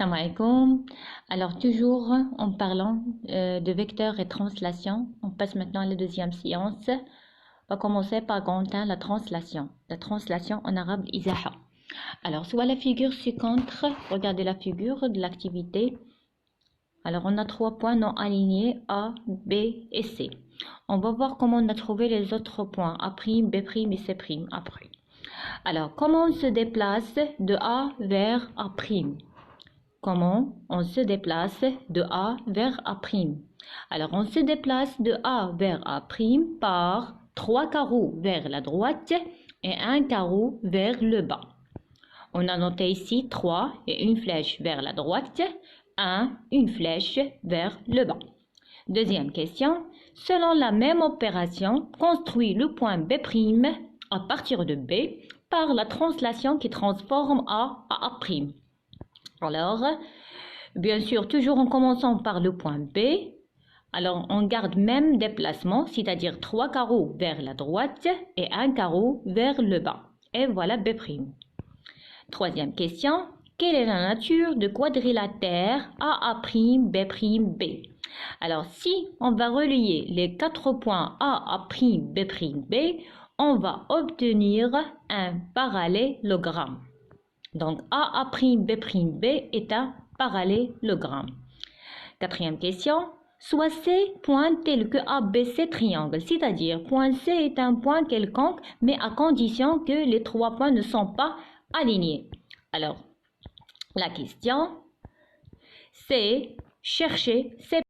Salam alaikum. Alors, toujours en parlant de vecteurs et translation, on passe maintenant à la deuxième séance. On va commencer par Quentin, la translation. La translation en arabe, izaha. Alors, soit la figure ci-contre, regardez la figure de l'activité. Alors, on a 3 points non alignés, A, B et C. On va voir comment on a trouvé les autres points, A', B' et C' après. Alors, comment on se déplace de A vers A'? Comment on se déplace de A vers A'? Alors, on se déplace de A vers A' par 3 carreaux vers la droite et 1 carreau vers le bas. On a noté ici 3 et une flèche vers la droite, 1, une flèche vers le bas. Deuxième question. Selon la même opération, construis le point B' à partir de B par la translation qui transforme A à A'. Alors, bien sûr, toujours en commençant par le point B, alors on garde même déplacement, c'est-à-dire 3 carreaux vers la droite et 1 carreau vers le bas. Et voilà B'. Troisième question, quelle est la nature de quadrilatère AA', B', B? Alors, si on va relier les 4 points AA', B', B, on va obtenir un parallélogramme. Donc, AA', B', B est un parallélogramme. Quatrième question. Soit C, point tel que ABC triangle, c'est-à-dire point C est un point quelconque, mais à condition que les 3 points ne sont pas alignés. Alors, la question, c'est chercher C',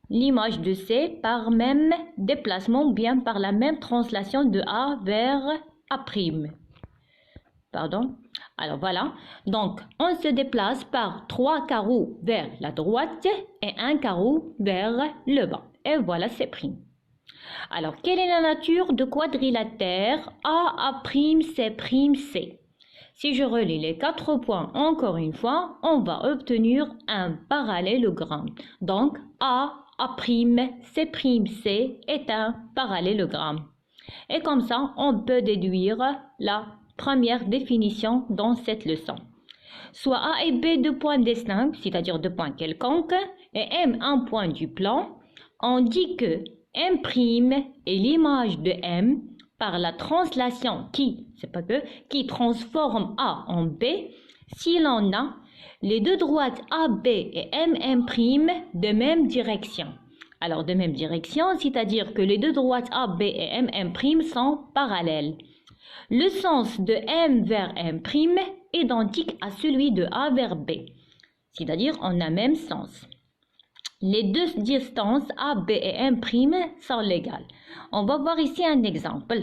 l'image de C par même déplacement ou bien par la même translation de A vers A'. Pardon. Alors voilà, donc on se déplace par 3 carreaux vers la droite et 1 carreau vers le bas. Et voilà C'. Alors, quelle est la nature de quadrilatère AA', C', C? Si je relis les 4 points encore une fois, on va obtenir un parallélogramme. Donc, AA', C', C est un parallélogramme. Et comme ça, on peut déduire la première définition dans cette leçon. Soit A et B 2 points distincts, c'est-à-dire 2 points quelconques, et M un point du plan, on dit que M' est l'image de M par la translation qui transforme A en B si l'on a les deux droites AB et MM' de même direction. Alors, de même direction, c'est-à-dire que les deux droites AB et MM' sont parallèles. Le sens de M vers M' est identique à celui de A vers B, c'est-à-dire on a même sens. Les deux distances AB et M' sont légales. On va voir ici un exemple.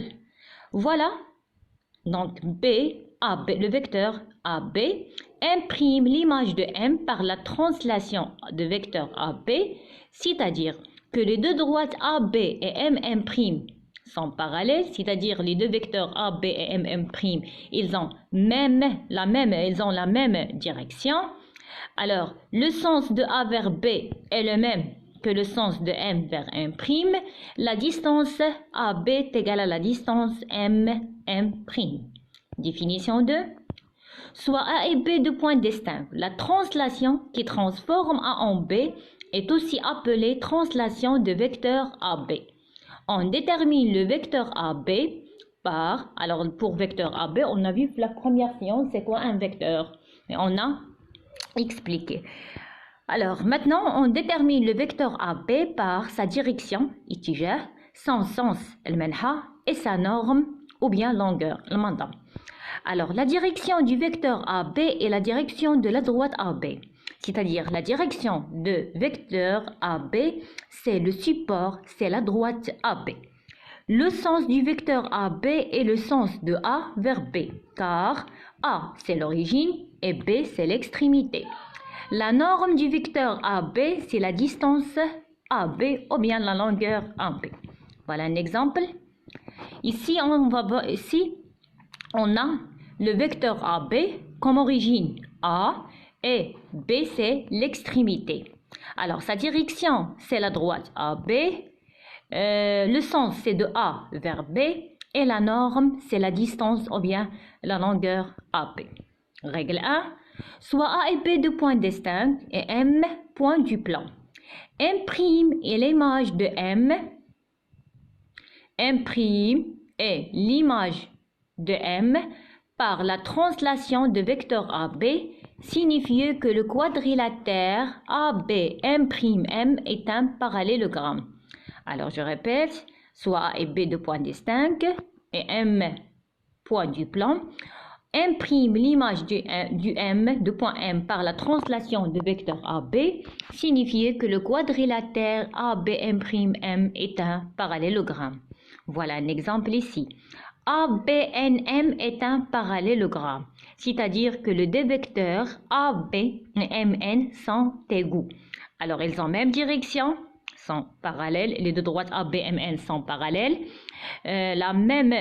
Voilà, donc B, AB, le vecteur AB, imprime l'image de M par la translation de vecteur AB, c'est-à-dire que les deux droites AB et MM' sont parallèles, c'est-à-dire les deux vecteurs AB et MM', ils ont la même direction. Alors, le sens de A vers B est le même que le sens de M vers M'. La distance AB est égale à la distance MM'. Définition 2. Soit A et B 2 points distincts. La translation qui transforme A en B est aussi appelée translation de vecteur AB. On détermine le vecteur AB par, alors pour vecteur AB, on a vu la première séance, c'est quoi un vecteur? Et on a expliqué. Alors maintenant, on détermine le vecteur AB par sa direction, itijah, son sens, al-manha, et sa norme, ou bien longueur, le mandat. Alors, la direction du vecteur AB est la direction de la droite AB. C'est-à-dire, la direction de vecteur AB, c'est le support, c'est la droite AB. Le sens du vecteur AB est le sens de A vers B, car A, c'est l'origine et B, c'est l'extrémité. La norme du vecteur AB, c'est la distance AB ou bien la longueur AB. Voilà un exemple. Ici, on a le vecteur AB comme origine A et B, c'est l'extrémité. Alors, sa direction, c'est la droite AB. Le sens, c'est de A vers B. Et la norme, c'est la distance ou bien la longueur AB. Règle 1. soit A et B deux points distincts et M point du plan. M' est l'image de M. M' est l'image de M par la translation de vecteur AB, signifie que le quadrilatère AB'M' est un parallélogramme. Alors je répète, soit A et B deux points distincts et M point du plan. M' l'image du M, de point M par la translation de vecteur AB, signifie que le quadrilatère AB'M' est un parallélogramme. Voilà un exemple ici. ABNM est un parallélogramme, c'est-à-dire que les deux vecteurs AB et MN sont égaux. Alors, ils ont même direction, sont parallèles, les deux droites AB et MN sont parallèles, la même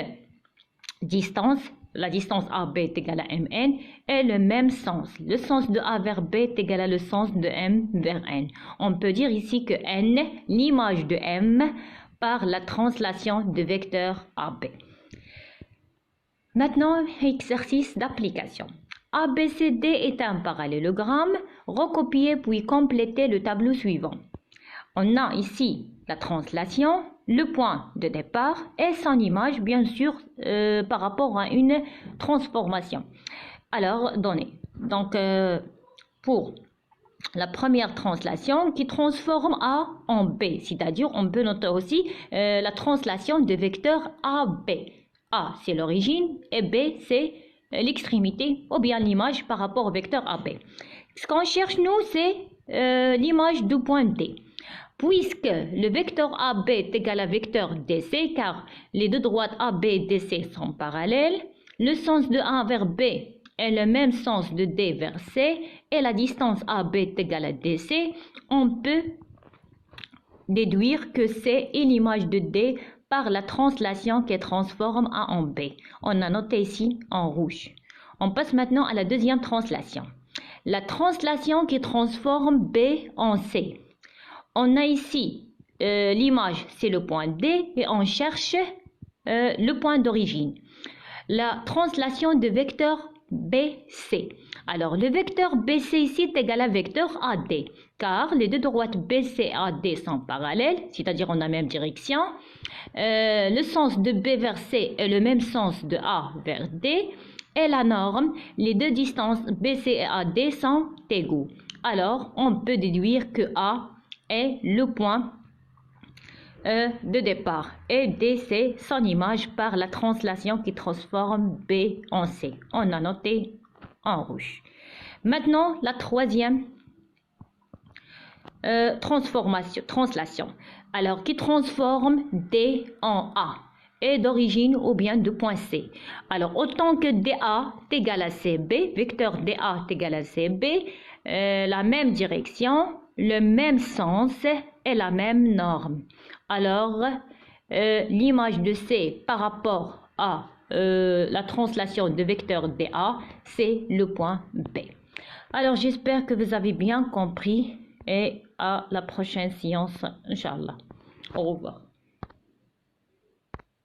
distance, la distance AB est égale à MN, et le même sens. Le sens de A vers B est égal à le sens de M vers N. On peut dire ici que N, l'image de M, par la translation de vecteur AB. Maintenant, exercice d'application. ABCD est un parallélogramme. Recopier puis compléter le tableau suivant. On a ici la translation, le point de départ et son image, bien sûr, par rapport à une transformation. Alors, donnez. Donc, pour la première translation qui transforme A en B, c'est-à-dire on peut noter aussi la translation de vecteur AB. A, c'est l'origine et B, c'est l'extrémité ou bien l'image par rapport au vecteur AB. Ce qu'on cherche, nous, c'est l'image du point D. Puisque le vecteur AB est égal à vecteur DC, car les deux droites AB et DC sont parallèles, le sens de A vers B est le même sens de D vers C, et la distance AB est égale à DC, on peut déduire que C est l'image de D par la translation qui transforme A en B. On a noté ici en rouge. On passe maintenant à la deuxième translation. La translation qui transforme B en C. On a ici l'image, c'est le point D, et on cherche le point d'origine. La translation de vecteur BC. Alors, le vecteur BC ici est égal à vecteur AD, car les deux droites BC et AD sont parallèles, c'est-à-dire on a la même direction. Le sens de B vers C est le même sens de A vers D, et la norme, les deux distances BC et AD sont égaux. Alors, on peut déduire que A est le point de départ et D c'est son image par la translation qui transforme B en C. On a noté en rouge. Maintenant, la troisième translation. Alors, qui transforme D en A et d'origine ou bien de point C. Alors, autant que DA est égal à CB, vecteur DA est égal à CB, la même direction, le même sens et la même norme. Alors, l'image de C par rapport à la translation de vecteur DA, c'est le point B. Alors, j'espère que vous avez bien compris et à la prochaine séance, Inch'Allah. Au revoir.